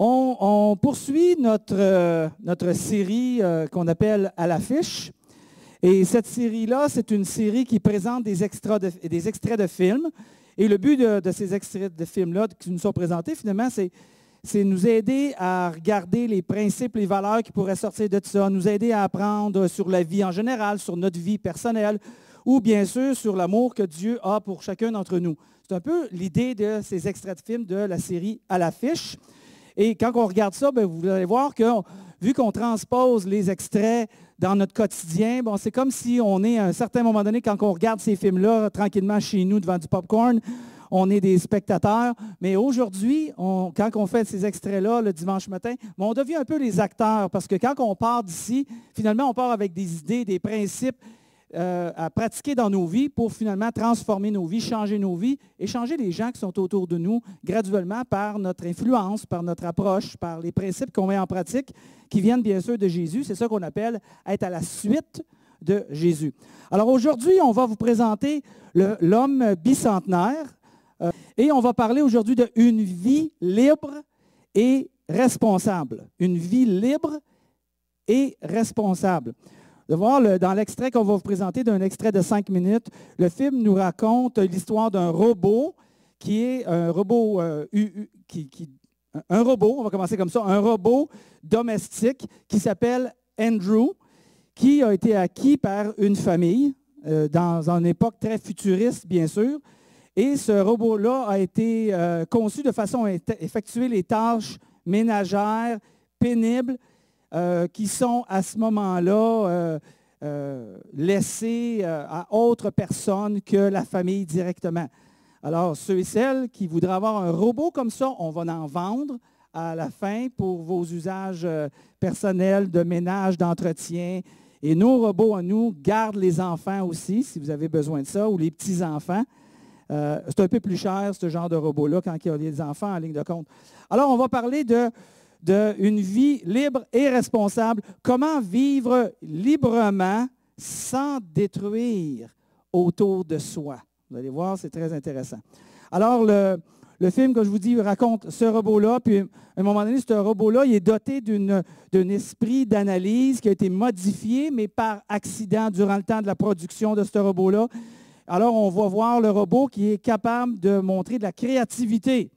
On poursuit notre série qu'on appelle « À l'affiche ». Et cette série-là, c'est une série qui présente des extraits de films. Et le but de ces extraits de films-là qui nous sont présentés, finalement, c'est nous aider à regarder les principes, les valeurs qui pourraient sortir de ça, nous aider à apprendre sur la vie en général, sur notre vie personnelle, ou bien sûr sur l'amour que Dieu a pour chacun d'entre nous. C'est un peu l'idée de ces extraits de films de la série « À l'affiche ». Et quand on regarde ça, bien, vous allez voir que, vu qu'on transpose les extraits dans notre quotidien, bon, c'est comme si on est à un certain moment donné, quand on regarde ces films-là tranquillement chez nous devant du popcorn, on est des spectateurs. Mais aujourd'hui, quand on fait ces extraits-là le dimanche matin, on devient un peu les acteurs parce que quand on part d'ici, finalement, on part avec des idées, des principes à pratiquer dans nos vies pour finalement transformer nos vies, changer nos vies et changer les gens qui sont autour de nous graduellement par notre influence, par notre approche, par les principes qu'on met en pratique qui viennent bien sûr de Jésus. C'est ça qu'on appelle être à la suite de Jésus. Alors aujourd'hui, on va vous présenter l'homme bicentenaire et on va parler aujourd'hui d'une vie libre et responsable. Une vie libre et responsable. De voir dans l'extrait qu'on va vous présenter, d'un extrait de 5 minutes, le film nous raconte l'histoire d'un robot qui est un robot, on va commencer comme ça, un robot domestique qui s'appelle Andrew, qui a été acquis par une famille dans une époque très futuriste, bien sûr. Et ce robot-là a été conçu de façon à effectuer les tâches ménagères pénibles qui sont à ce moment-là laissés à autre personne que la famille directement. Alors, ceux et celles qui voudraient avoir un robot comme ça, on va en vendre à la fin pour vos usages personnels de ménage, d'entretien. Et nos robots à nous gardent les enfants aussi, si vous avez besoin de ça, ou les petits-enfants. C'est un peu plus cher, ce genre de robot-là, quand il y a les enfants en ligne de compte. Alors, on va parler d'une vie libre et responsable. Comment vivre librement sans détruire autour de soi. Vous allez voir, c'est très intéressant. Alors, le film, comme je vous dis, raconte ce robot-là. Puis, à un moment donné, ce robot-là, il est doté d'un esprit d'analyse qui a été modifié, mais par accident durant le temps de la production de ce robot-là. Alors, on va voir le robot qui est capable de montrer de la créativité.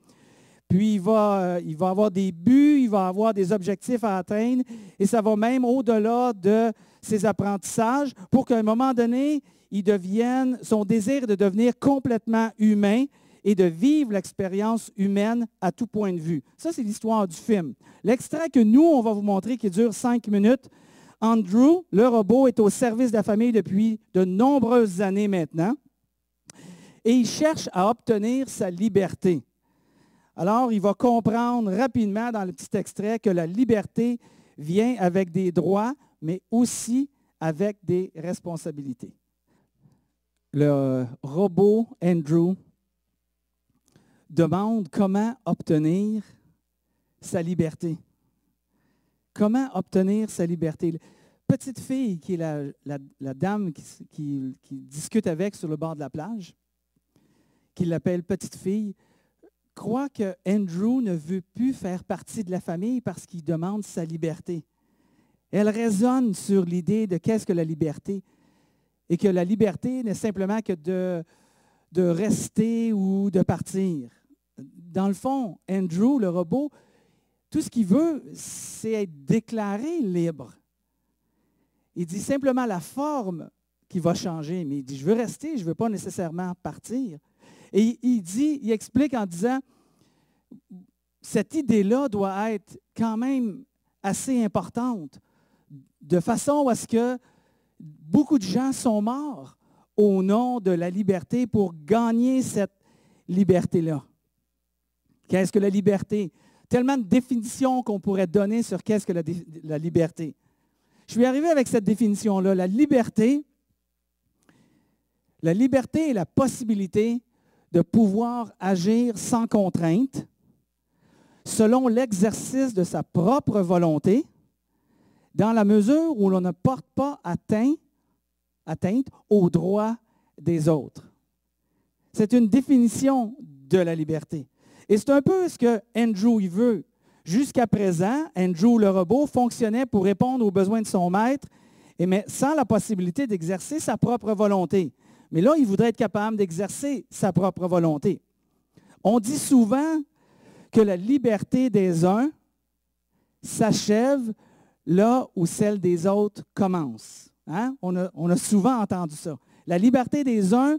Puis, il va avoir des buts, il va avoir des objectifs à atteindre, et ça va même au-delà de ses apprentissages pour qu'à un moment donné, son désir est de devenir complètement humain et de vivre l'expérience humaine à tout point de vue. Ça, c'est l'histoire du film. L'extrait que nous, on va vous montrer, qui dure 5 minutes, Andrew, le robot, est au service de la famille depuis de nombreuses années maintenant, et il cherche à obtenir sa liberté. Alors, il va comprendre rapidement dans le petit extrait que la liberté vient avec des droits, mais aussi avec des responsabilités. Le robot Andrew demande comment obtenir sa liberté. Comment obtenir sa liberté? Petite fille qui est la dame qui discute avec sur le bord de la plage, qui l'appelle petite fille, croit que Andrew ne veut plus faire partie de la famille parce qu'il demande sa liberté. Elle raisonne sur l'idée de qu'est-ce que la liberté et que la liberté n'est simplement que de rester ou de partir. Dans le fond, Andrew, le robot, tout ce qu'il veut, c'est être déclaré libre. Il dit simplement la forme qui va changer, mais il dit, je veux rester, je ne veux pas nécessairement partir. Et il explique en disant, cette idée-là doit être quand même assez importante, de façon à ce que beaucoup de gens sont morts au nom de la liberté pour gagner cette liberté-là. Qu'est-ce que la liberté? Tellement de définitions qu'on pourrait donner sur qu'est-ce que la liberté. Je suis arrivé avec cette définition-là. La liberté est la possibilité de pouvoir agir sans contrainte, selon l'exercice de sa propre volonté, dans la mesure où l'on ne porte pas atteinte aux droits des autres. C'est une définition de la liberté. Et c'est un peu ce que Andrew il veut. Jusqu'à présent, Andrew le robot fonctionnait pour répondre aux besoins de son maître, mais sans la possibilité d'exercer sa propre volonté. Mais là, il voudrait être capable d'exercer sa propre volonté. On dit souvent que la liberté des uns s'achève là où celle des autres commence. Hein? On a souvent entendu ça. La liberté des uns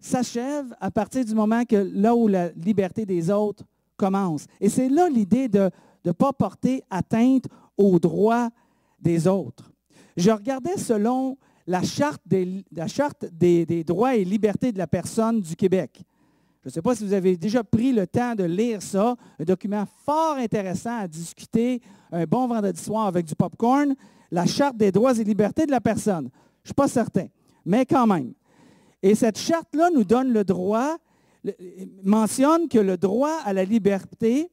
s'achève à partir du moment que là où la liberté des autres commence. Et c'est là l'idée de ne pas porter atteinte aux droits des autres. Je regardais selon la charte des droits et libertés de la personne du Québec. Je ne sais pas si vous avez déjà pris le temps de lire ça, un document fort intéressant à discuter un bon vendredi soir avec du popcorn, la charte des droits et libertés de la personne. Je ne suis pas certain, mais quand même. Et cette charte-là nous donne le droit, mentionne que le droit à la liberté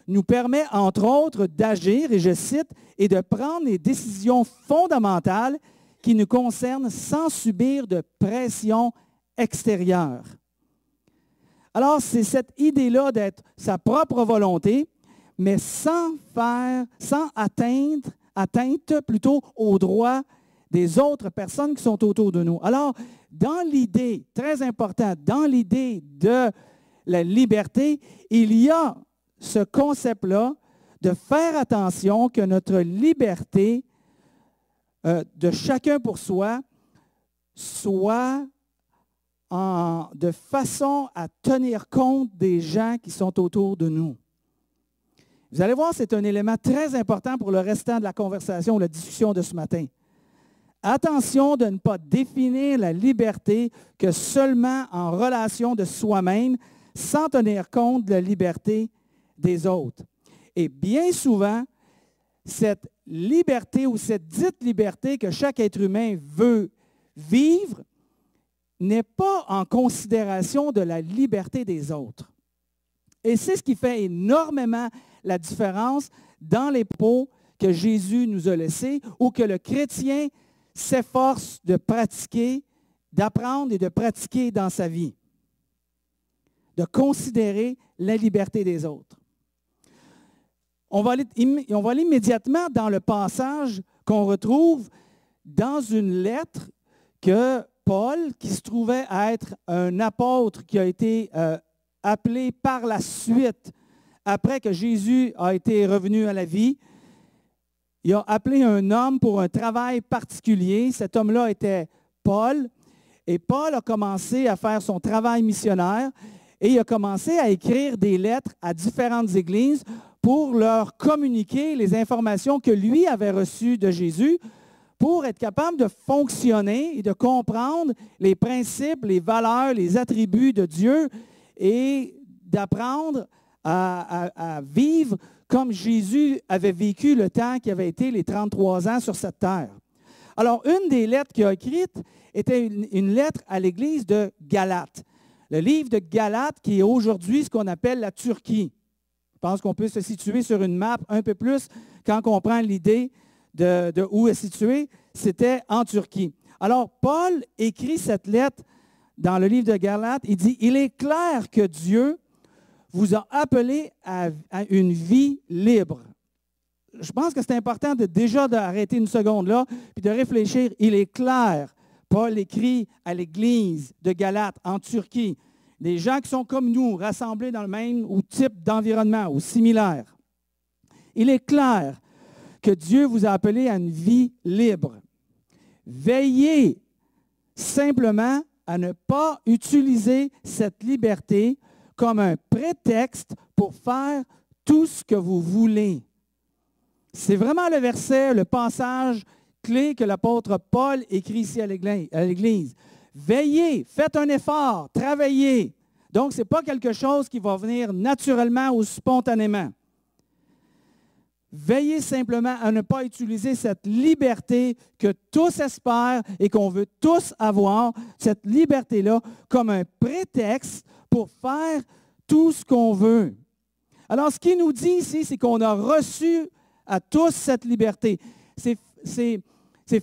nous permet, entre autres, d'agir, et je cite, et de prendre les décisions fondamentales qui nous concernent sans subir de pression extérieure. Alors, c'est cette idée-là d'être sa propre volonté, mais sans atteinte plutôt aux droits des autres personnes qui sont autour de nous. Alors, dans l'idée, très important, dans l'idée de la liberté, il y a ce concept-là de faire attention que notre liberté de chacun pour soi soit de façon à tenir compte des gens qui sont autour de nous. Vous allez voir, c'est un élément très important pour le restant de la conversation, la discussion de ce matin. Attention de ne pas définir la liberté que seulement en relation de soi-même, sans tenir compte de la liberté des autres. Et bien souvent, cette liberté ou cette dite liberté que chaque être humain veut vivre n'est pas en considération de la liberté des autres. Et c'est ce qui fait énormément la différence dans les propos que Jésus nous a laissés ou que le chrétien s'efforce de pratiquer, d'apprendre et de pratiquer dans sa vie. De considérer la liberté des autres. On va aller immédiatement dans le passage qu'on retrouve dans une lettre que Paul, qui se trouvait à être un apôtre qui a été appelé par la suite, après que Jésus a été revenu à la vie, il a appelé un homme pour un travail particulier. Cet homme-là était Paul. Et Paul a commencé à faire son travail missionnaire et il a commencé à écrire des lettres à différentes églises pour leur communiquer les informations que lui avait reçues de Jésus pour être capable de fonctionner et de comprendre les principes, les valeurs, les attributs de Dieu et d'apprendre à vivre comme Jésus avait vécu le temps qui avait été les 33 ans sur cette terre. Alors, une des lettres qu'il a écrites était une lettre à l'église de Galate. Le livre de Galate qui est aujourd'hui ce qu'on appelle la Turquie. Je pense qu'on peut se situer sur une map un peu plus quand on prend l'idée de où est situé, c'était en Turquie. Alors, Paul écrit cette lettre dans le livre de Galates. Il dit, « Il est clair que Dieu vous a appelé à une vie libre. » Je pense que c'est important déjà d'arrêter une seconde là, puis de réfléchir. Il est clair. Paul écrit à l'église de Galate en Turquie. Des gens qui sont comme nous, rassemblés dans le même ou type d'environnement ou similaire. Il est clair que Dieu vous a appelé à une vie libre. Veillez simplement à ne pas utiliser cette liberté comme un prétexte pour faire tout ce que vous voulez. C'est vraiment le verset, le passage clé que l'apôtre Paul écrit ici à l'Église. Veillez, faites un effort, travaillez. Donc, ce n'est pas quelque chose qui va venir naturellement ou spontanément. Veillez simplement à ne pas utiliser cette liberté que tous espèrent et qu'on veut tous avoir, cette liberté-là, comme un prétexte pour faire tout ce qu'on veut. Alors, ce qu'il nous dit ici, c'est qu'on a reçu à tous cette liberté. C'est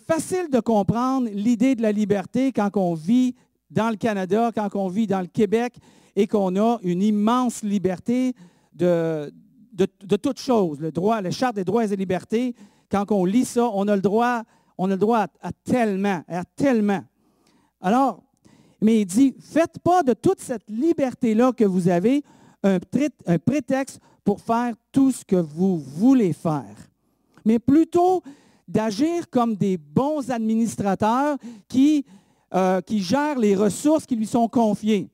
facile de comprendre l'idée de la liberté quand on vit dans le Canada, quand on vit dans le Québec et qu'on a une immense liberté de toutes choses. Le droit, la Charte des droits et libertés, quand on lit ça, on a le droit à tellement, à tellement. Alors, mais il dit, faites pas de toute cette liberté-là que vous avez un prétexte pour faire tout ce que vous voulez faire, mais plutôt d'agir comme des bons administrateurs qui gèrent les ressources qui lui sont confiées.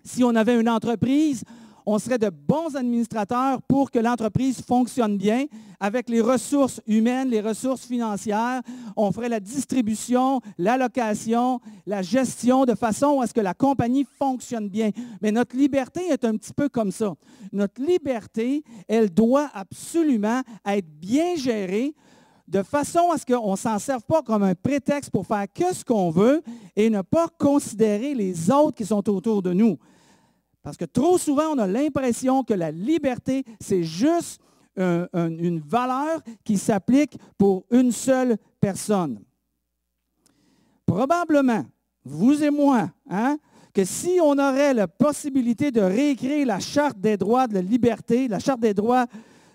Si on avait une entreprise, on serait de bons administrateurs pour que l'entreprise fonctionne bien avec les ressources humaines, les ressources financières. On ferait la distribution, l'allocation, la gestion de façon à ce que la compagnie fonctionne bien. Mais notre liberté est un petit peu comme ça. Notre liberté, elle doit absolument être bien gérée de façon à ce qu'on ne s'en serve pas comme un prétexte pour faire que ce qu'on veut et ne pas considérer les autres qui sont autour de nous. Parce que trop souvent, on a l'impression que la liberté, c'est juste une valeur qui s'applique pour une seule personne. Probablement, vous et moi, que si on aurait la possibilité de réécrire la Charte des droits de la liberté, la Charte des droits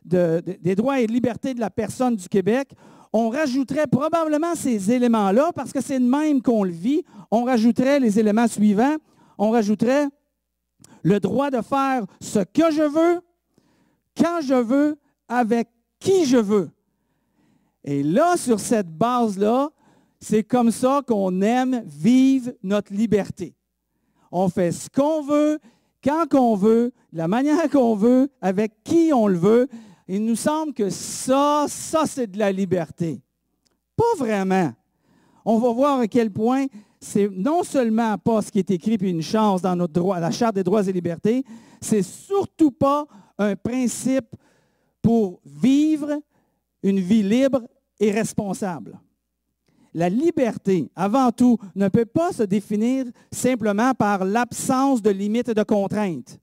et libertés de la personne du Québec, on rajouterait probablement ces éléments-là, parce que c'est de même qu'on le vit. On rajouterait les éléments suivants. On rajouterait le droit de faire ce que je veux, quand je veux, avec qui je veux. Et là, sur cette base-là, c'est comme ça qu'on aime vivre notre liberté. On fait ce qu'on veut, quand qu'on veut, de la manière qu'on veut, avec qui on le veut. Il nous semble que ça c'est de la liberté. Pas vraiment. On va voir à quel point c'est non seulement pas ce qui est écrit puis une chance dans notre droit, la Charte des droits et libertés, c'est surtout pas un principe pour vivre une vie libre et responsable. La liberté, avant tout, ne peut pas se définir simplement par l'absence de limites et de contraintes.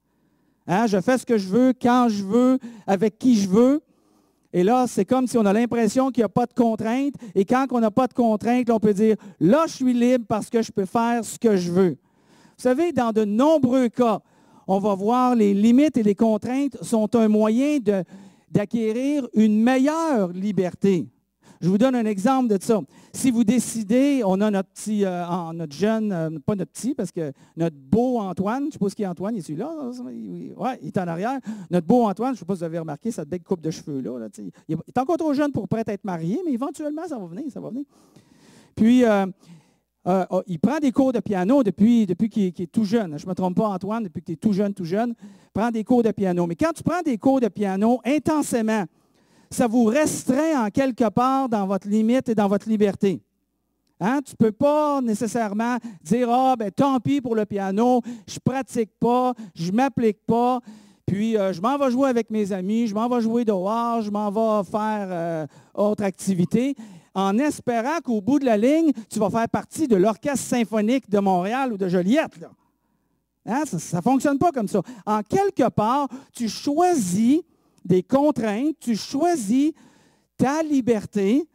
Je fais ce que je veux, quand je veux, avec qui je veux. Et là, c'est comme si on a l'impression qu'il n'y a pas de contraintes. Et quand on n'a pas de contraintes, on peut dire, là, je suis libre parce que je peux faire ce que je veux. Vous savez, dans de nombreux cas, on va voir les limites et les contraintes sont un moyen d'acquérir une meilleure liberté. Je vous donne un exemple de ça. Si vous décidez, on a notre petit, notre jeune, pas notre petit, parce que notre beau Antoine, je ne sais pas ce qu'il est Antoine, il est celui-là? Oui, il est en arrière. Notre beau Antoine, je ne sais pas si vous avez remarqué cette belle coupe de cheveux-là. Il est encore trop jeune pour peut-être être marié, mais éventuellement, ça va venir, ça va venir. Puis, il prend des cours de piano depuis qu'il est tout jeune. Je ne me trompe pas, Antoine, depuis que tu es tout jeune, prend des cours de piano. Mais quand tu prends des cours de piano intensément, ça vous restreint en quelque part dans votre limite et dans votre liberté. Tu ne peux pas nécessairement dire « Ah, ben tant pis pour le piano, je ne pratique pas, je ne m'applique pas, puis je m'en vais jouer avec mes amis, je m'en vais jouer dehors, je m'en vais faire autre activité », en espérant qu'au bout de la ligne, tu vas faire partie de l'Orchestre symphonique de Montréal ou de Joliette. Là. Ça ne fonctionne pas comme ça. En quelque part, tu choisis des contraintes, tu choisis ta liberté,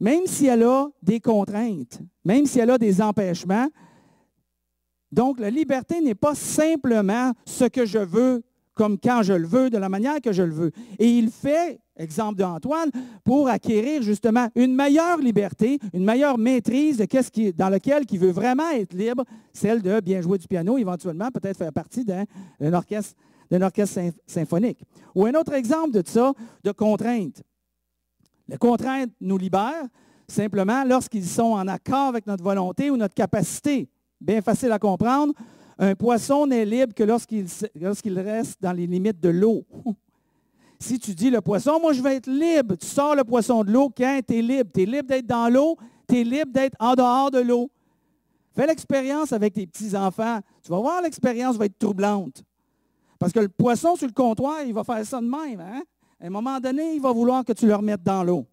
même si elle a des contraintes, même si elle a des empêchements. Donc, la liberté n'est pas simplement ce que je veux, comme quand je le veux, de la manière que je le veux. Et il fait, exemple d'Antoine, pour acquérir justement une meilleure liberté, une meilleure maîtrise de dans lequel il veut vraiment être libre, celle de bien jouer du piano, éventuellement, peut-être faire partie d'un orchestre symphonique. Ou un autre exemple de ça, de contraintes. Les contraintes nous libèrent simplement lorsqu'ils sont en accord avec notre volonté ou notre capacité. Bien facile à comprendre. Un poisson n'est libre que lorsqu'il reste dans les limites de l'eau. Si tu dis le poisson, moi je vais être libre, tu sors le poisson de l'eau quand tu es libre. Tu es libre d'être dans l'eau, tu es libre d'être en dehors de l'eau. Fais l'expérience avec tes petits-enfants. Tu vas voir, l'expérience va être troublante. Parce que le poisson sur le comptoir, il va faire ça de même. À un moment donné, il va vouloir que tu le remettes dans l'eau.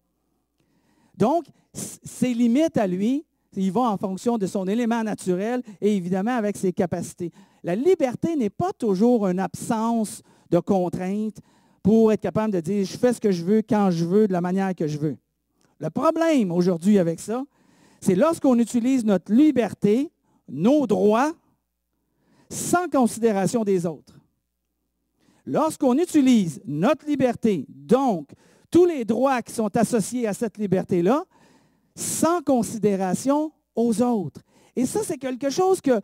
Donc, ses limites à lui, il va en fonction de son élément naturel et évidemment avec ses capacités. La liberté n'est pas toujours une absence de contraintes pour être capable de dire « je fais ce que je veux, quand je veux, de la manière que je veux ». Le problème aujourd'hui avec ça, c'est lorsqu'on utilise notre liberté, nos droits, sans considération des autres. Lorsqu'on utilise notre liberté, donc tous les droits qui sont associés à cette liberté-là, sans considération aux autres. Et ça, c'est quelque chose que,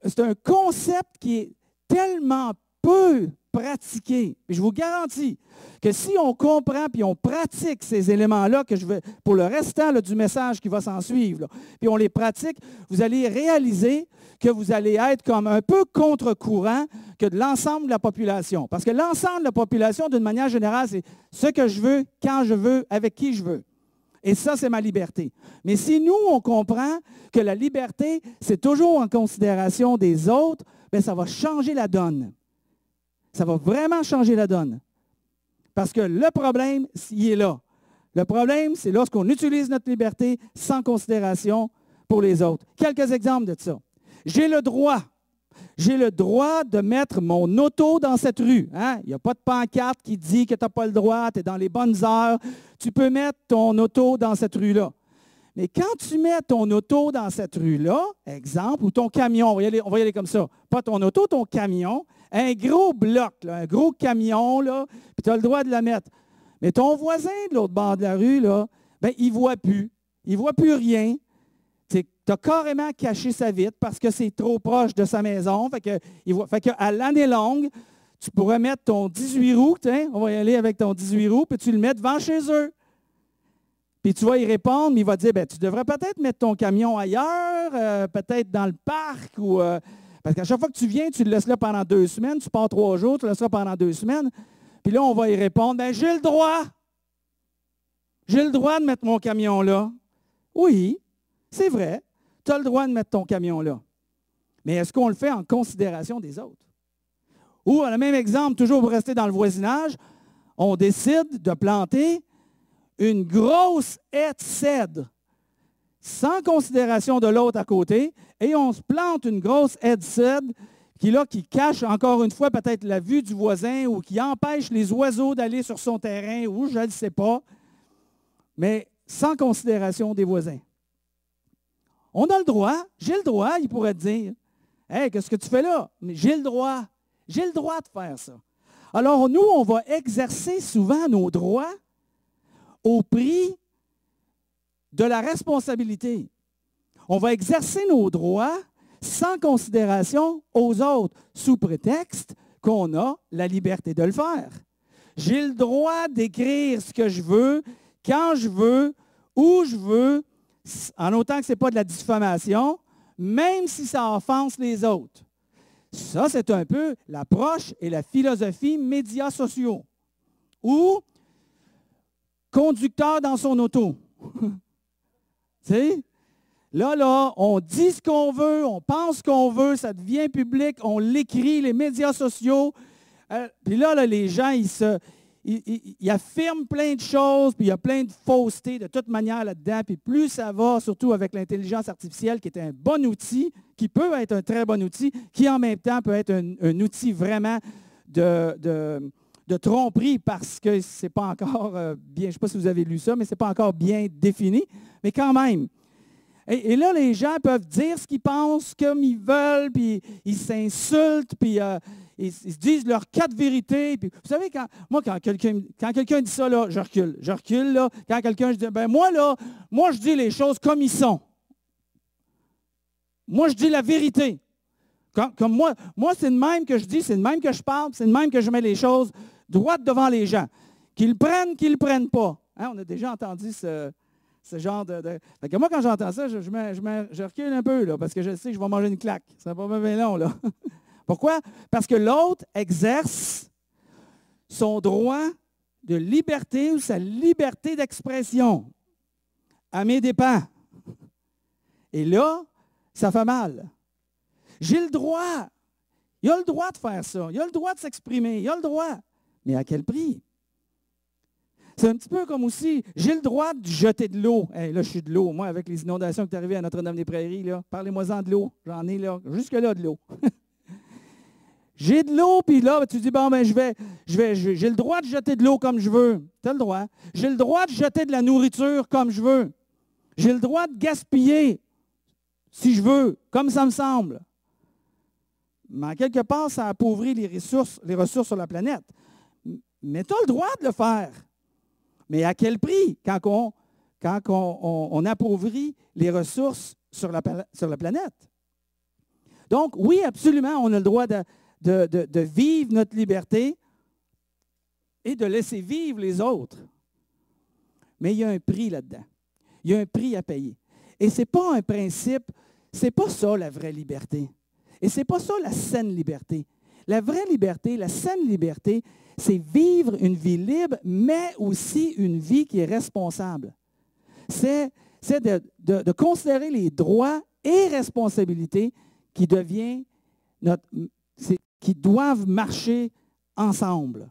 c'est un concept qui est tellement peu pratiqué. Et je vous garantis que si on comprend puis on pratique ces éléments-là, que je vais, pour le restant là, du message qui va s'en suivre, là, puis on les pratique, vous allez réaliser que vous allez être comme un peu contre-courant que de l'ensemble de la population. Parce que l'ensemble de la population, d'une manière générale, c'est ce que je veux, quand je veux, avec qui je veux. Et ça, c'est ma liberté. Mais si nous, on comprend que la liberté, c'est toujours en considération des autres, bien, ça va changer la donne. Ça va vraiment changer la donne. Parce que le problème, il est là. Le problème, c'est lorsqu'on utilise notre liberté sans considération pour les autres. Quelques exemples de ça. J'ai le droit de mettre mon auto dans cette rue. Hein? Il n'y a pas de pancarte qui dit que tu n'as pas le droit, tu es dans les bonnes heures. Tu peux mettre ton auto dans cette rue-là. Mais quand tu mets ton auto dans cette rue-là, exemple, ou ton camion, on va y aller comme ça, pas ton auto, ton camion, un gros bloc, là, un gros camion, là, puis tu as le droit de le mettre. Mais ton voisin de l'autre bord de la rue, là, ben, il ne voit plus. Il ne voit plus rien. Tu as carrément caché sa vitre parce que c'est trop proche de sa maison. Fait qu'à l'année longue, tu pourrais mettre ton 18 roues, on va y aller avec ton 18 roues, puis tu le mets devant chez eux. Puis tu vas y répondre, mais il va te dire, ben, tu devrais peut-être mettre ton camion ailleurs, peut-être dans le parc, ou parce qu'à chaque fois que tu viens, tu le laisses là pendant 2 semaines, tu pars 3 jours, tu le laisses là pendant 2 semaines. Puis là, on va y répondre, ben, j'ai le droit. J'ai le droit de mettre mon camion là. Oui, c'est vrai, tu as le droit de mettre ton camion là. Mais est-ce qu'on le fait en considération des autres? Ou, le même exemple, toujours pour rester dans le voisinage, on décide de planter une grosse haie de cèdre, sans considération de l'autre à côté, et on se plante une grosse haie de cèdre qui cache encore une fois peut-être la vue du voisin ou qui empêche les oiseaux d'aller sur son terrain, ou je ne sais pas, mais sans considération des voisins. On a le droit, j'ai le droit, il pourrait te dire, « Hey, qu'est-ce que tu fais là? » Mais j'ai le droit de faire ça. Alors nous, on va exercer souvent nos droits au prix de la responsabilité. On va exercer nos droits sans considération aux autres, sous prétexte qu'on a la liberté de le faire. J'ai le droit d'écrire ce que je veux, quand je veux, où je veux, en autant que ce n'est pas de la diffamation, même si ça offense les autres. Ça, c'est un peu l'approche et la philosophie médias sociaux. Ou conducteur dans son auto. Tu sais? Là, on dit ce qu'on veut, on pense ce qu'on veut, ça devient public, on l'écrit, les médias sociaux. Puis là, les gens, ils affirment plein de choses, puis il y a plein de fausseté de toute manière là-dedans. Puis plus ça va, surtout avec l'intelligence artificielle, qui est un bon outil, qui peut être un très bon outil, qui en même temps peut être un outil vraiment de tromperie parce que ce n'est pas encore bien, je ne sais pas si vous avez lu ça, mais ce n'est pas encore bien défini, mais quand même. Et là, les gens peuvent dire ce qu'ils pensent comme ils veulent, puis ils s'insultent, puis ils se disent leurs 4 vérités. Puis, vous savez, quand quelqu'un dit ça, là, je recule. Là. Quand quelqu'un dit, ben moi, je dis les choses comme ils sont. Moi, je dis la vérité. Comme moi, c'est de même que je dis, c'est de même que je parle, c'est de même que je mets les choses droites devant les gens. Qu'ils le prennent, qu'ils ne le prennent pas. Hein, on a déjà entendu ce genre de... Fait que moi, quand j'entends ça, je recule un peu, là, parce que je sais que je vais manger une claque. Ça va pas bien long, là. Pourquoi? Parce que l'autre exerce son droit de liberté ou sa liberté d'expression à mes dépens. Et là, ça fait mal. J'ai le droit. Il a le droit de faire ça. Il a le droit de s'exprimer. Il a le droit. Mais à quel prix? C'est un petit peu comme aussi, j'ai le droit de jeter de l'eau. Hey, là, je suis de l'eau. Moi, avec les inondations qui sont arrivées à Notre-Dame-des-Prairies, là, parlez-moi-en de l'eau. J'en ai là, jusque-là de l'eau. J'ai de l'eau, puis là, tu dis, bon, ben, j'ai le droit de jeter de l'eau comme je veux. Tu as le droit. J'ai le droit de jeter de la nourriture comme je veux. J'ai le droit de gaspiller, si je veux, comme ça me semble. Mais en quelque part, ça appauvrit les ressources sur la planète. Mais tu as le droit de le faire. Mais à quel prix quand on appauvrit les ressources sur la planète? Donc, oui, absolument, on a le droit de vivre notre liberté et de laisser vivre les autres. Mais il y a un prix là-dedans. Il y a un prix à payer. Et ce n'est pas un principe, ce n'est pas ça la vraie liberté. Et ce n'est pas ça la saine liberté. La vraie liberté, la saine liberté, c'est vivre une vie libre, mais aussi une vie qui est responsable. C'est de considérer les droits et responsabilités qui doivent marcher ensemble.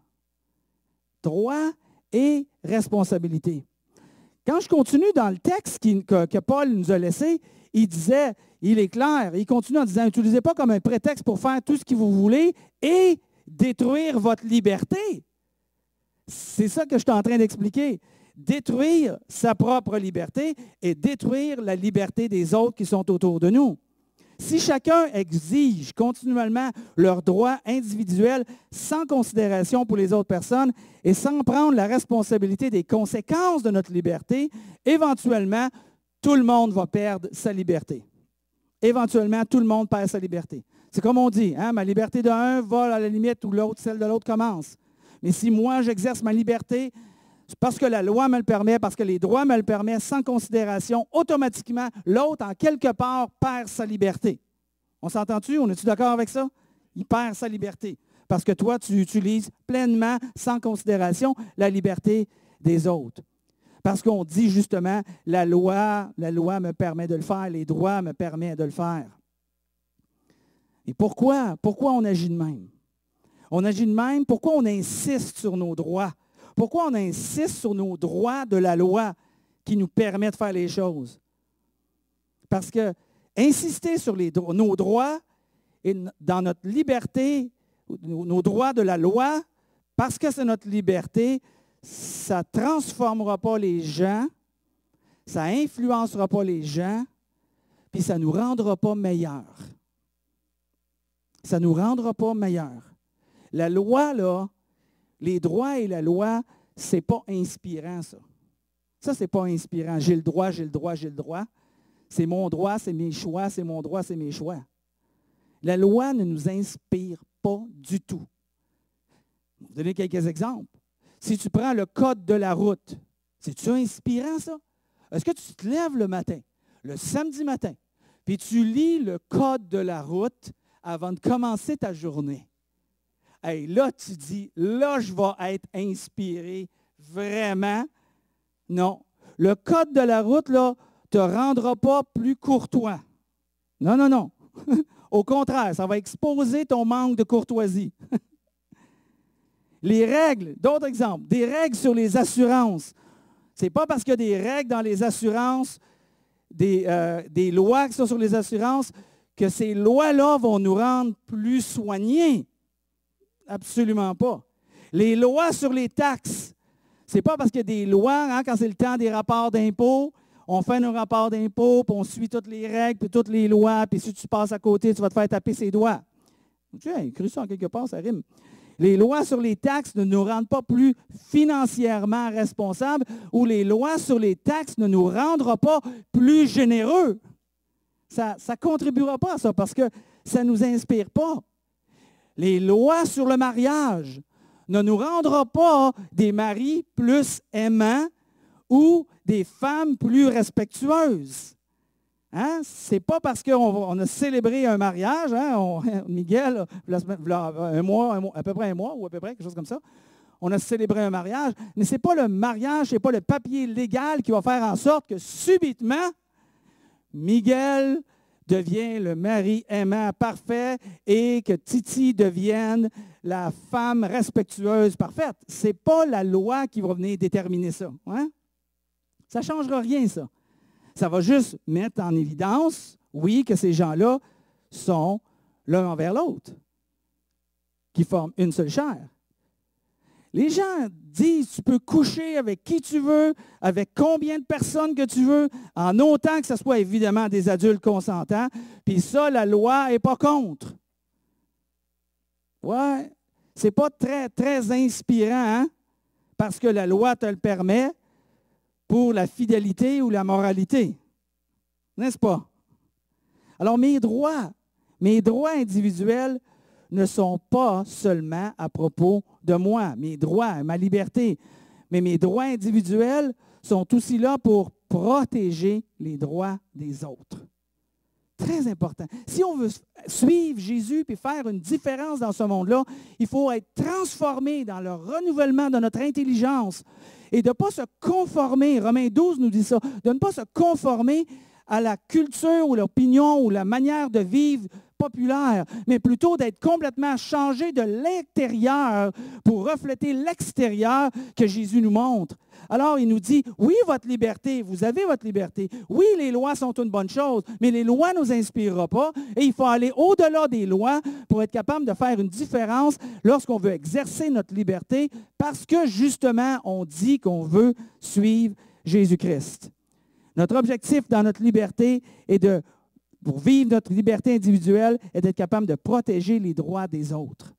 Droits et responsabilités. Quand je continue dans le texte que Paul nous a laissé, il est clair, il continue en disant, n'utilisez pas comme un prétexte pour faire tout ce que vous voulez et détruire votre liberté. C'est ça que je suis en train d'expliquer. Détruire sa propre liberté et détruire la liberté des autres qui sont autour de nous. Si chacun exige continuellement leurs droits individuels sans considération pour les autres personnes et sans prendre la responsabilité des conséquences de notre liberté, éventuellement, tout le monde va perdre sa liberté. Éventuellement, tout le monde perd sa liberté. C'est comme on dit, hein, ma liberté d'un va à la limite où celle de l'autre commence. Mais si moi, j'exerce ma liberté, parce que la loi me le permet, parce que les droits me le permettent, sans considération, automatiquement, l'autre, en quelque part, perd sa liberté. On s'entend-tu? On est-tu d'accord avec ça? Il perd sa liberté. Parce que toi, tu utilises pleinement, sans considération, la liberté des autres. Parce qu'on dit justement, la loi me permet de le faire, les droits me permettent de le faire. Et pourquoi? Pourquoi on agit de même? On agit de même, pourquoi on insiste sur nos droits? Pourquoi on insiste sur nos droits de la loi qui nous permet de faire les choses? Parce que insister sur nos droits et dans notre liberté, nos droits de la loi, parce que c'est notre liberté, ça ne transformera pas les gens, ça n'influencera pas les gens, puis ça ne nous rendra pas meilleurs. Ça ne nous rendra pas meilleurs. La loi, là, les droits et la loi, ce n'est pas inspirant, ça. Ça, ce n'est pas inspirant. J'ai le droit, j'ai le droit, j'ai le droit. C'est mon droit, c'est mes choix, c'est mon droit, c'est mes choix. La loi ne nous inspire pas du tout. Je vais vous donner quelques exemples. Si tu prends le code de la route, c'est-tu inspirant, ça? Est-ce que tu te lèves le matin, le samedi matin, puis tu lis le code de la route avant de commencer ta journée? Hey, là, tu dis, là, je vais être inspiré, vraiment. Non. Le code de la route, là, ne te rendra pas plus courtois. Non, non, non. Au contraire, ça va exposer ton manque de courtoisie. Les règles, d'autres exemples, des règles sur les assurances. Ce n'est pas parce qu'il y a des règles dans les assurances, des lois qui sont sur les assurances, que ces lois-là vont nous rendre plus soignés. Absolument pas. Les lois sur les taxes, ce n'est pas parce qu'il y a des lois, hein, quand c'est le temps des rapports d'impôts, on fait nos rapports d'impôts, puis on suit toutes les règles, puis toutes les lois, puis si tu passes à côté, tu vas te faire taper ses doigts. Tu as écrit ça en quelque part, ça rime. Les lois sur les taxes ne nous rendent pas plus financièrement responsables ou les lois sur les taxes ne nous rendront pas plus généreux. Ça ne contribuera pas à ça parce que ça ne nous inspire pas. Les lois sur le mariage ne nous rendront pas des maris plus aimants ou des femmes plus respectueuses. Hein? Ce n'est pas parce qu'on a célébré un mariage, hein? Miguel, à peu près un mois ou à peu près, quelque chose comme ça, on a célébré un mariage, mais ce n'est pas le mariage, ce n'est pas le papier légal qui va faire en sorte que subitement, Miguel devient le mari aimant parfait et que Titi devienne la femme respectueuse parfaite. Ce n'est pas la loi qui va venir déterminer ça. Hein? Ça ne changera rien, ça. Ça va juste mettre en évidence, oui, que ces gens-là sont l'un envers l'autre, qui forment une seule chair. Les gens disent, tu peux coucher avec qui tu veux, avec combien de personnes que tu veux, en autant que ce soit évidemment des adultes consentants, puis ça, la loi n'est pas contre. Ouais, c'est pas très, très inspirant, hein? Parce que la loi te le permet pour la fidélité ou la moralité. N'est-ce pas? Alors, mes droits individuels ne sont pas seulement à propos de moi, mes droits, ma liberté, mais mes droits individuels sont aussi là pour protéger les droits des autres. Très important. Si on veut suivre Jésus et faire une différence dans ce monde-là, il faut être transformé dans le renouvellement de notre intelligence et de ne pas se conformer, Romains 12 nous dit ça, de ne pas se conformer à la culture ou l'opinion ou la manière de vivre populaire, mais plutôt d'être complètement changé de l'intérieur pour refléter l'extérieur que Jésus nous montre. Alors, il nous dit, oui, votre liberté, vous avez votre liberté. Oui, les lois sont une bonne chose, mais les lois ne nous inspireront pas et il faut aller au-delà des lois pour être capable de faire une différence lorsqu'on veut exercer notre liberté parce que, justement, on dit qu'on veut suivre Jésus-Christ. Notre objectif dans notre liberté pour vivre notre liberté individuelle, est d'être capable de protéger les droits des autres.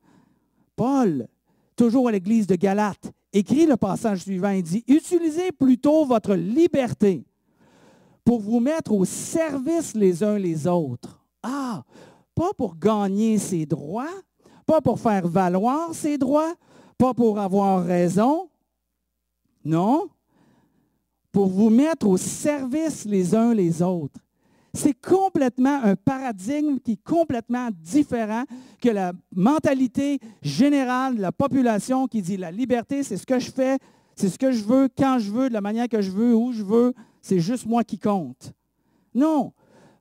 Paul, toujours à l'Église de Galate, écrit le passage suivant, il dit, « Utilisez plutôt votre liberté pour vous mettre au service les uns les autres. » Ah, pas pour gagner ses droits, pas pour faire valoir ses droits, pas pour avoir raison, non, pour vous mettre au service les uns les autres. C'est complètement un paradigme qui est complètement différent que la mentalité générale de la population qui dit la liberté, c'est ce que je fais, c'est ce que je veux, quand je veux, de la manière que je veux, où je veux, c'est juste moi qui compte. Non,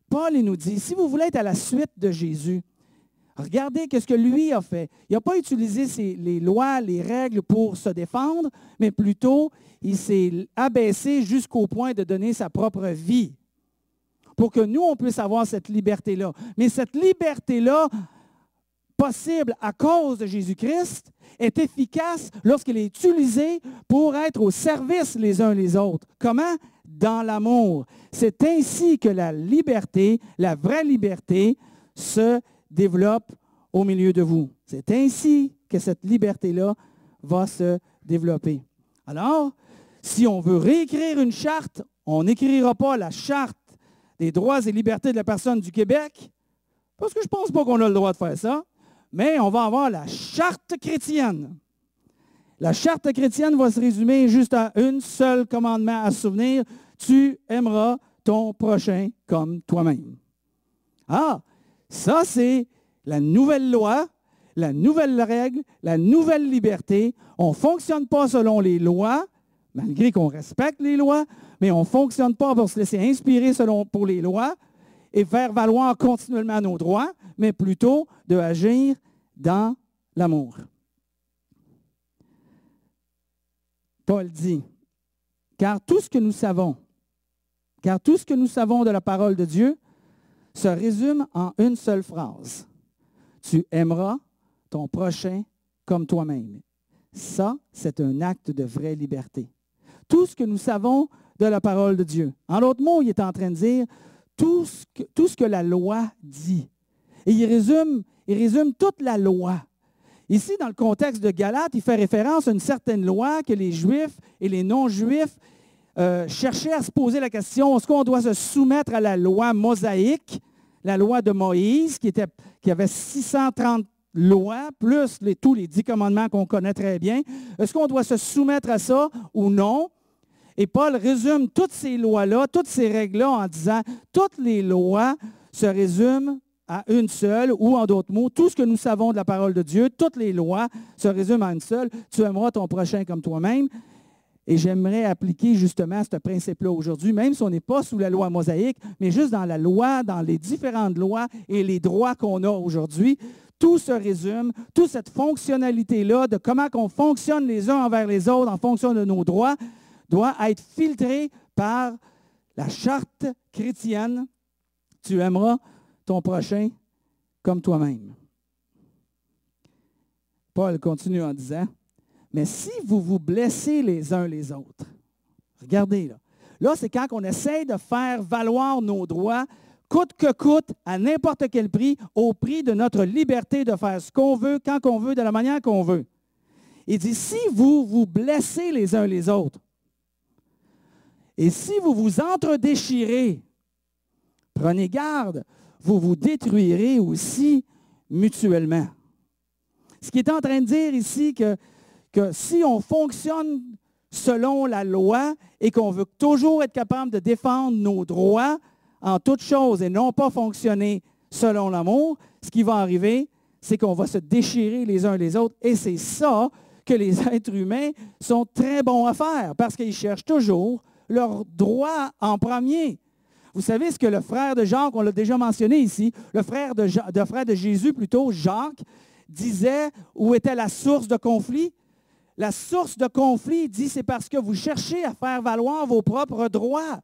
Paul il nous dit, si vous voulez être à la suite de Jésus, regardez ce que lui a fait. Il n'a pas utilisé les lois, les règles pour se défendre, mais plutôt il s'est abaissé jusqu'au point de donner sa propre vie, pour que nous, on puisse avoir cette liberté-là. Mais cette liberté-là, possible à cause de Jésus-Christ, est efficace lorsqu'elle est utilisée pour être au service les uns les autres. Comment? Dans l'amour. C'est ainsi que la liberté, la vraie liberté, se développe au milieu de vous. C'est ainsi que cette liberté-là va se développer. Alors, si on veut réécrire une charte, on n'écrira pas la charte des droits et libertés de la personne du Québec, parce que je ne pense pas qu'on a le droit de faire ça, mais on va avoir la charte chrétienne. La charte chrétienne va se résumer juste à un seul commandement à se souvenir, tu aimeras ton prochain comme toi-même. Ah, ça c'est la nouvelle loi, la nouvelle règle, la nouvelle liberté. On ne fonctionne pas selon les lois, malgré qu'on respecte les lois, mais on ne fonctionne pas pour se laisser inspirer pour les lois et faire valoir continuellement nos droits, mais plutôt d'agir dans l'amour. Paul dit, car tout ce que nous savons de la parole de Dieu se résume en une seule phrase. Tu aimeras ton prochain comme toi-même. Ça, c'est un acte de vraie liberté. Tout ce que nous savons de la parole de Dieu. En d'autres mots, il est en train de dire tout ce que la loi dit. Et il résume toute la loi. Ici, dans le contexte de Galates, il fait référence à une certaine loi que les Juifs et les non-Juifs cherchaient à se poser la question, est-ce qu'on doit se soumettre à la loi mosaïque, la loi de Moïse, qui avait 630 lois, plus tous les 10 commandements qu'on connaît très bien. Est-ce qu'on doit se soumettre à ça ou non? Et Paul résume toutes ces lois-là, toutes ces règles-là en disant, toutes les lois se résument à une seule, ou en d'autres mots, tout ce que nous savons de la parole de Dieu, toutes les lois se résument à une seule. Tu aimeras ton prochain comme toi-même. Et j'aimerais appliquer justement ce principe-là aujourd'hui, même si on n'est pas sous la loi mosaïque, mais juste dans la loi, dans les différentes lois et les droits qu'on a aujourd'hui. Tout se résume, toute cette fonctionnalité-là de comment on fonctionne les uns envers les autres en fonction de nos droits, doit être filtré par la charte chrétienne. Tu aimeras ton prochain comme toi-même. Paul continue en disant, mais si vous vous blessez les uns les autres, regardez là, c'est quand on essaie de faire valoir nos droits coûte que coûte, à n'importe quel prix, au prix de notre liberté de faire ce qu'on veut, quand qu'on veut, de la manière qu'on veut. Il dit, si vous vous blessez les uns les autres, et si vous vous entre-déchirez, prenez garde, vous vous détruirez aussi mutuellement. Ce qui est en train de dire ici que si on fonctionne selon la loi et qu'on veut toujours être capable de défendre nos droits en toutes choses et non pas fonctionner selon l'amour, ce qui va arriver, c'est qu'on va se déchirer les uns les autres. Et c'est ça que les êtres humains sont très bons à faire parce qu'ils cherchent toujours leurs droits en premier. Vous savez ce que le frère de Jacques, on l'a déjà mentionné ici, le frère de Jésus, plutôt, Jacques, disait où était la source de conflit. La source de conflit, il dit, c'est parce que vous cherchez à faire valoir vos propres droits.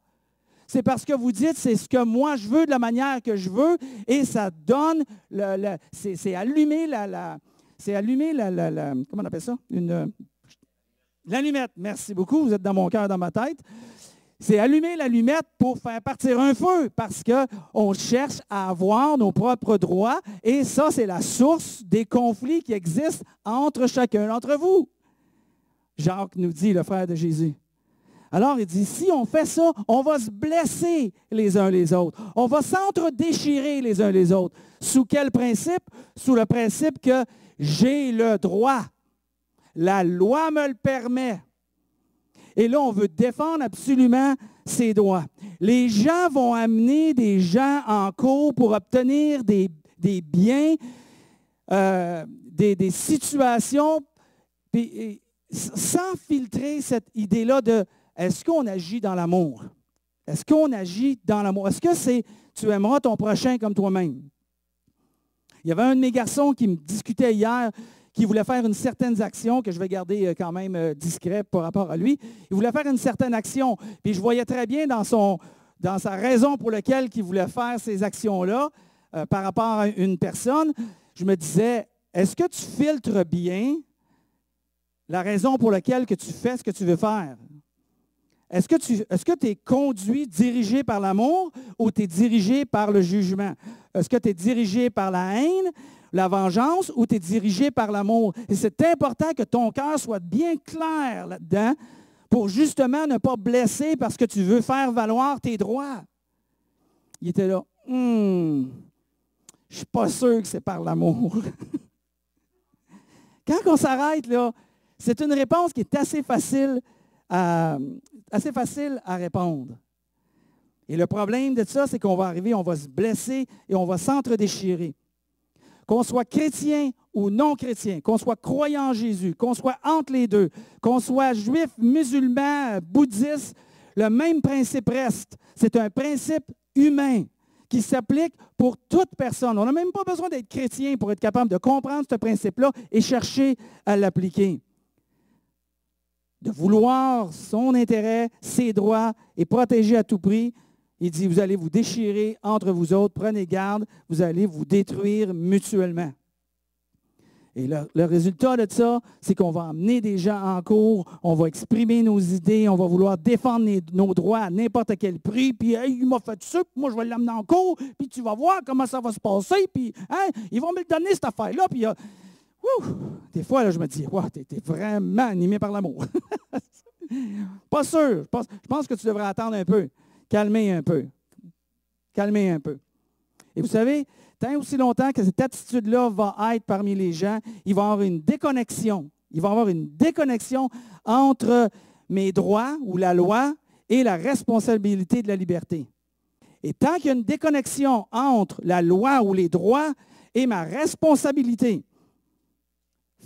C'est parce que vous dites, c'est ce que moi je veux de la manière que je veux, et ça donne, c'est allumer comment on appelle ça? L'allumette. Merci beaucoup, vous êtes dans mon cœur, dans ma tête. C'est allumer l'allumette pour faire partir un feu, parce qu'on cherche à avoir nos propres droits, et ça, c'est la source des conflits qui existent entre chacun d'entre vous. Jacques nous dit, le frère de Jésus. Alors, il dit, si on fait ça, on va se blesser les uns les autres. On va s'entre-déchirer les uns les autres. Sous quel principe? Sous le principe que j'ai le droit. La loi me le permet. Et là, on veut défendre absolument ses droits. Les gens vont amener des gens en cours pour obtenir des biens, des situations, puis, sans filtrer cette idée-là de est-ce qu'on agit dans l'amour? Est-ce qu'on agit dans l'amour? Est-ce que c'est tu aimeras ton prochain comme toi-même? Il y avait un de mes garçons qui me discutait hier, qui voulait faire une certaine action, que je vais garder quand même discret par rapport à lui. Il voulait faire une certaine action. Puis je voyais très bien dans sa raison pour laquelle il voulait faire ces actions-là par rapport à une personne. Je me disais, est-ce que tu filtres bien la raison pour laquelle que tu fais ce que tu veux faire? Est-ce que tu es conduit, dirigé par l'amour ou tu es dirigé par le jugement? Est-ce que tu es dirigé par la haine, la vengeance ou tu es dirigé par l'amour? Et c'est important que ton cœur soit bien clair là-dedans pour justement ne pas blesser parce que tu veux faire valoir tes droits. Il était là, je ne suis pas sûr que c'est par l'amour. Quand on s'arrête, là, c'est une réponse qui est assez facile à répondre. Et le problème de ça, c'est qu'on va arriver, on va se blesser et on va s'entre-déchirer. Qu'on soit chrétien ou non chrétien, qu'on soit croyant en Jésus, qu'on soit entre les deux, qu'on soit juif, musulman, bouddhiste, le même principe reste. C'est un principe humain qui s'applique pour toute personne. On n'a même pas besoin d'être chrétien pour être capable de comprendre ce principe-là et chercher à l'appliquer. De vouloir son intérêt, ses droits et protéger à tout prix. Il dit, vous allez vous déchirer entre vous autres, prenez garde, vous allez vous détruire mutuellement. Et le résultat de ça, c'est qu'on va emmener des gens en cours, on va exprimer nos idées, on va vouloir défendre nos droits à n'importe quel prix, puis hey, il m'a fait ça, puis moi je vais l'amener en cours, puis tu vas voir comment ça va se passer, puis hein, ils vont me le donner cette affaire-là, puis des fois, là, je me dis, wow, tu es vraiment animé par l'amour. Pas sûr. Je pense que tu devrais attendre un peu. Calmer un peu. Calmer un peu. Et vous savez, tant aussi longtemps que cette attitude-là va être parmi les gens, il va y avoir une déconnexion. Il va y avoir une déconnexion entre mes droits ou la loi et la responsabilité de la liberté. Et tant qu'il y a une déconnexion entre la loi ou les droits et ma responsabilité,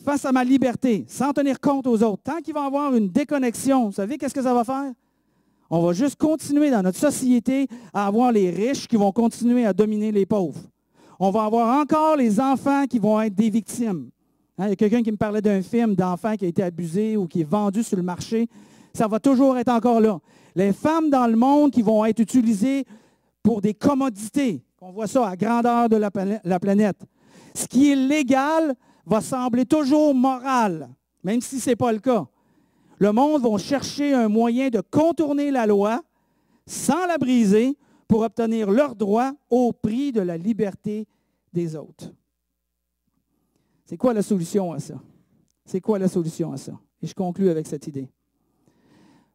face à ma liberté, sans tenir compte aux autres, tant qu'il va y avoir une déconnexion, vous savez qu'est-ce que ça va faire? On va juste continuer dans notre société à avoir les riches qui vont continuer à dominer les pauvres. On va avoir encore les enfants qui vont être des victimes. Hein, il y a quelqu'un qui me parlait d'un film d'enfant qui a été abusé ou qui est vendu sur le marché. Ça va toujours être encore là. Les femmes dans le monde qui vont être utilisées pour des commodités. On voit ça à grandeur de la planète. Ce qui est légal va sembler toujours moral, même si ce n'est pas le cas. Le monde va chercher un moyen de contourner la loi sans la briser pour obtenir leurs droits au prix de la liberté des autres. C'est quoi la solution à ça? C'est quoi la solution à ça? Et je conclue avec cette idée.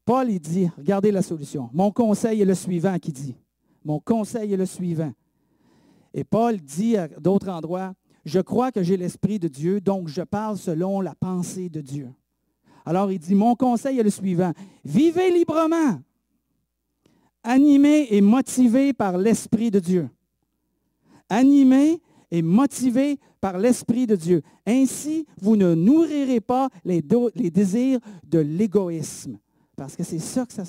Paul, il dit, regardez la solution. Mon conseil est le suivant, qui dit. Mon conseil est le suivant. Et Paul dit à d'autres endroits, je crois que j'ai l'Esprit de Dieu, donc je parle selon la pensée de Dieu. Alors il dit, mon conseil est le suivant. Vivez librement, animés et motivés par l'Esprit de Dieu. Animés et motivés par l'Esprit de Dieu. Ainsi, vous ne nourrirez pas les désirs de l'égoïsme. Parce que c'est ça que ça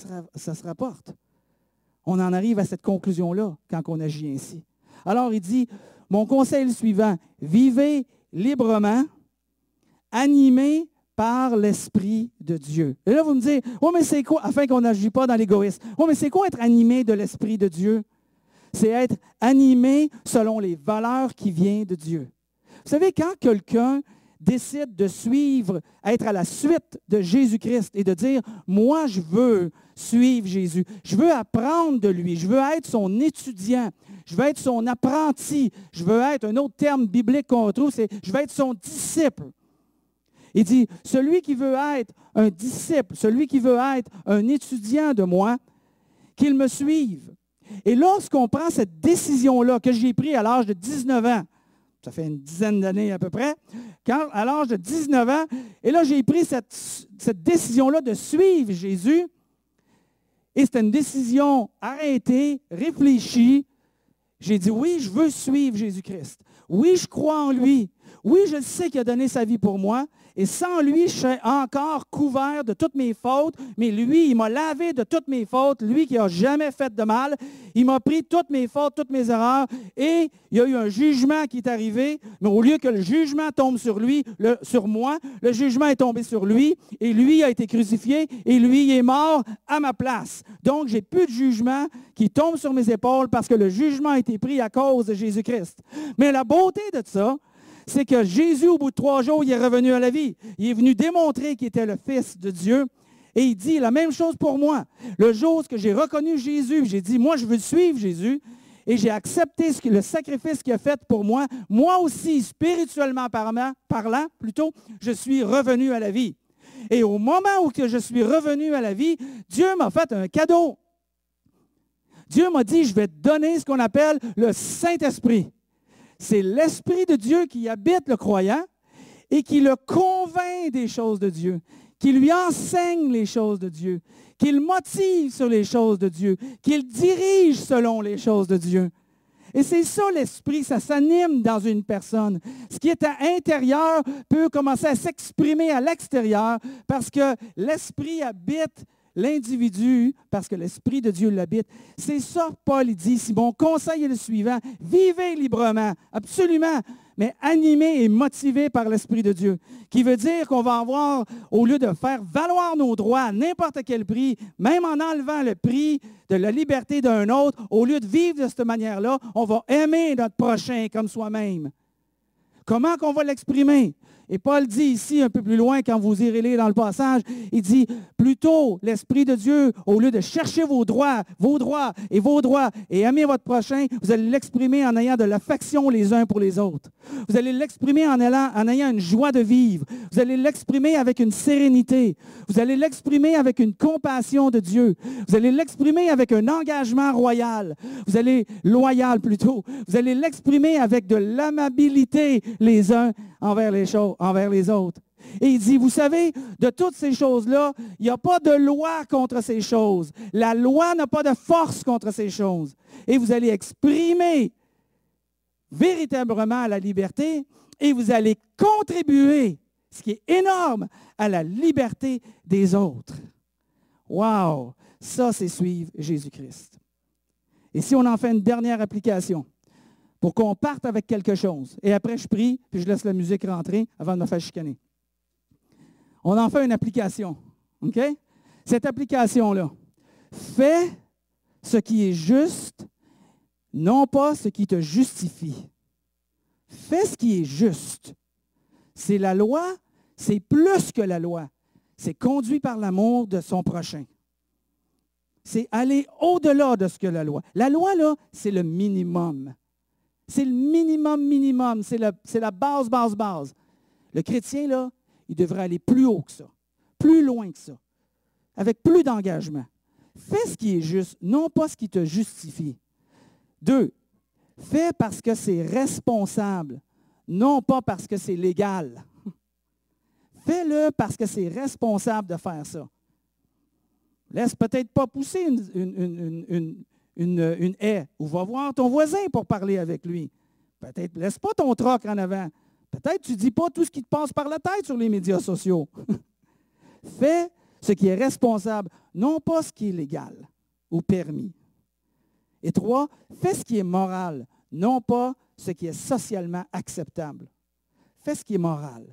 se rapporte. On en arrive à cette conclusion-là quand on agit ainsi. Alors, il dit, mon conseil est le suivant, vivez librement, animés par l'Esprit de Dieu. Et là, vous me dites, oh, mais c'est quoi, afin qu'on n'agit pas dans l'égoïsme? Oh, mais c'est quoi être animé de l'Esprit de Dieu? C'est être animé selon les valeurs qui viennent de Dieu. Vous savez, quand quelqu'un décide de suivre, être à la suite de Jésus-Christ et de dire, moi, je veux suivre Jésus, je veux apprendre de lui, je veux être son étudiant, je veux être son apprenti, je veux être, un autre terme biblique qu'on retrouve, c'est je veux être son disciple. Il dit, celui qui veut être un disciple, celui qui veut être un étudiant de moi, qu'il me suive. Et lorsqu'on prend cette décision-là que j'ai prise à l'âge de 19 ans, ça fait une dizaine d'années à peu près, à l'âge de 19 ans, et là j'ai pris cette décision-là de suivre Jésus, et c'était une décision arrêtée, réfléchie. J'ai dit, oui, je veux suivre Jésus-Christ. Oui, je crois en lui. Oui, je sais qu'il a donné sa vie pour moi. Et sans lui, je suis encore couvert de toutes mes fautes. Mais lui, il m'a lavé de toutes mes fautes. Lui qui n'a jamais fait de mal. Il m'a pris toutes mes fautes, toutes mes erreurs. Et il y a eu un jugement qui est arrivé. Mais au lieu que le jugement tombe sur lui, sur moi, le jugement est tombé sur lui. Et lui a été crucifié. Et lui, il est mort à ma place. Donc, j'ai plus de jugement qui tombe sur mes épaules parce que le jugement a été pris à cause de Jésus-Christ. Mais la beauté de ça, c'est que Jésus, au bout de 3 jours, il est revenu à la vie. Il est venu démontrer qu'il était le Fils de Dieu. Et il dit la même chose pour moi. Le jour où j'ai reconnu Jésus, j'ai dit, moi, je veux suivre Jésus. Et j'ai accepté le sacrifice qu'il a fait pour moi. Moi aussi, spirituellement parlant, je suis revenu à la vie. Et au moment où je suis revenu à la vie, Dieu m'a fait un cadeau. Dieu m'a dit, je vais te donner ce qu'on appelle le Saint-Esprit. C'est l'Esprit de Dieu qui habite le croyant et qui le convainc des choses de Dieu, qui lui enseigne les choses de Dieu, qui le motive sur les choses de Dieu, qui le dirige selon les choses de Dieu. Et c'est ça l'Esprit, ça s'anime dans une personne. Ce qui est à l'intérieur peut commencer à s'exprimer à l'extérieur parce que l'Esprit habite l'individu, parce que l'Esprit de Dieu l'habite. C'est ça que Paul dit ici. Mon conseil est le suivant. Vivez librement, absolument, mais animés et motivés par l'Esprit de Dieu. Qui veut dire qu'on va avoir, au lieu de faire valoir nos droits à n'importe quel prix, même en enlevant le prix de la liberté d'un autre, au lieu de vivre de cette manière-là, on va aimer notre prochain comme soi-même. Comment qu'on va l'exprimer? Et Paul dit ici, un peu plus loin, quand vous irez lire dans le passage, il dit, plutôt l'Esprit de Dieu, au lieu de chercher vos droits et aimer votre prochain, vous allez l'exprimer en ayant de l'affection les uns pour les autres. Vous allez l'exprimer en ayant une joie de vivre. Vous allez l'exprimer avec une sérénité. Vous allez l'exprimer avec une compassion de Dieu. Vous allez l'exprimer avec un engagement loyal. Vous allez l'exprimer avec de l'amabilité les uns envers les autres. Et il dit, vous savez, de toutes ces choses-là, il n'y a pas de loi contre ces choses. La loi n'a pas de force contre ces choses. Et vous allez exprimer véritablement la liberté et vous allez contribuer, ce qui est énorme, à la liberté des autres. Wow! Ça, c'est suivre Jésus-Christ. Et si on en fait une dernière application, pour qu'on parte avec quelque chose. Et après, je prie, puis je laisse la musique rentrer avant de me faire chicaner. On en fait une application. OK? Cette application-là, fais ce qui est juste, non pas ce qui te justifie. Fais ce qui est juste. C'est la loi, c'est plus que la loi. C'est conduit par l'amour de son prochain. C'est aller au-delà de ce que la loi. La loi, là, c'est le minimum. C'est le minimum. C'est la base. Le chrétien, là, il devrait aller plus haut que ça, plus loin que ça, avec plus d'engagement. Fais ce qui est juste, non pas ce qui te justifie. 2, fais parce que c'est responsable, non pas parce que c'est légal. Fais-le parce que c'est responsable de faire ça. Laisse peut-être pas pousser une haie ou va voir ton voisin pour parler avec lui. Peut-être laisse pas ton troc en avant. Peut-être tu ne dis pas tout ce qui te passe par la tête sur les médias sociaux. Fais ce qui est responsable, non pas ce qui est légal ou permis. Et 3, fais ce qui est moral, non pas ce qui est socialement acceptable. Fais ce qui est moral.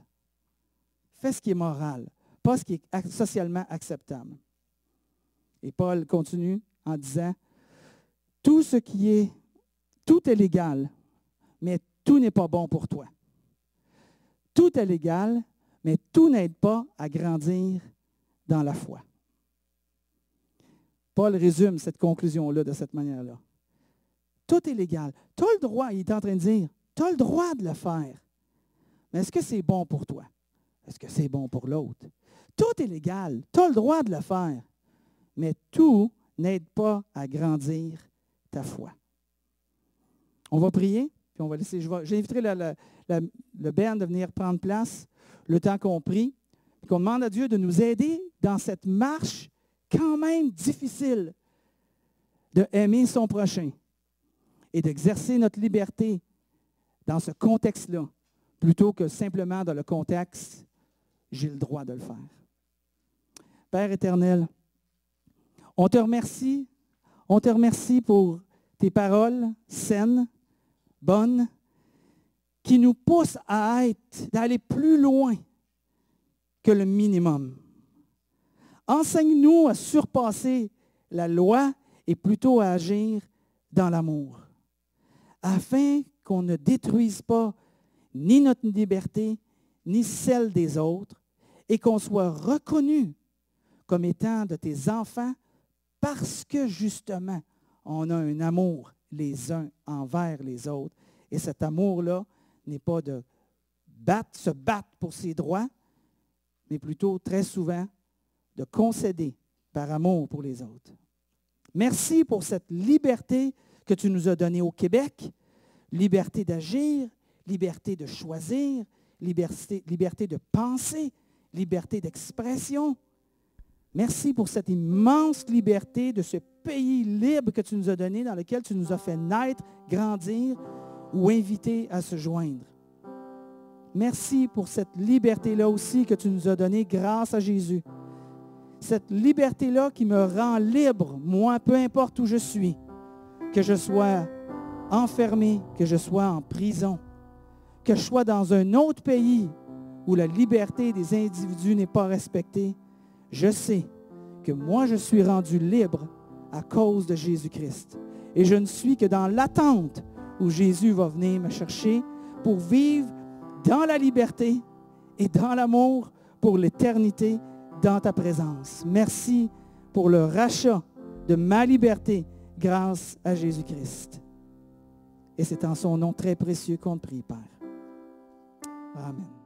Fais ce qui est moral, pas ce qui est socialement acceptable. Et Paul continue en disant, tout est légal, mais tout n'est pas bon pour toi. Tout est légal, mais tout n'aide pas à grandir dans la foi. Paul résume cette conclusion-là de cette manière-là. Tout est légal. Tu as le droit, il est en train de dire, tu as le droit de le faire. Mais est-ce que c'est bon pour toi? Est-ce que c'est bon pour l'autre? Tout est légal. Tu as le droit de le faire. Mais tout n'aide pas à grandir ta foi. On va prier, puis on va laisser. J'inviterai le band de venir prendre place le temps qu'on prie, puis qu'on demande à Dieu de nous aider dans cette marche quand même difficile de aimer son prochain et d'exercer notre liberté dans ce contexte-là, plutôt que simplement dans le contexte « j'ai le droit de le faire ». Père éternel, on te remercie pour tes paroles saines, bonnes, qui nous poussent d'aller plus loin que le minimum. Enseigne-nous à surpasser la loi et plutôt à agir dans l'amour, afin qu'on ne détruise pas ni notre liberté, ni celle des autres, et qu'on soit reconnu comme étant de tes enfants parce que justement, on a un amour les uns envers les autres. Et cet amour-là n'est pas de se battre pour ses droits, mais plutôt très souvent de concéder par amour pour les autres. Merci pour cette liberté que tu nous as donnée au Québec, liberté d'agir, liberté de choisir, liberté de penser, liberté d'expression. Merci pour cette immense liberté de ce pays libre que tu nous as donné, dans lequel tu nous as fait naître, grandir ou inviter à se joindre. Merci pour cette liberté-là aussi que tu nous as donnée grâce à Jésus. Cette liberté-là qui me rend libre, moi, peu importe où je suis, que je sois enfermé, que je sois en prison, que je sois dans un autre pays où la liberté des individus n'est pas respectée. Je sais que moi, je suis rendu libre à cause de Jésus-Christ. Et je ne suis que dans l'attente où Jésus va venir me chercher pour vivre dans la liberté et dans l'amour pour l'éternité dans ta présence. Merci pour le rachat de ma liberté grâce à Jésus-Christ. Et c'est en son nom très précieux qu'on te prie, Père. Amen.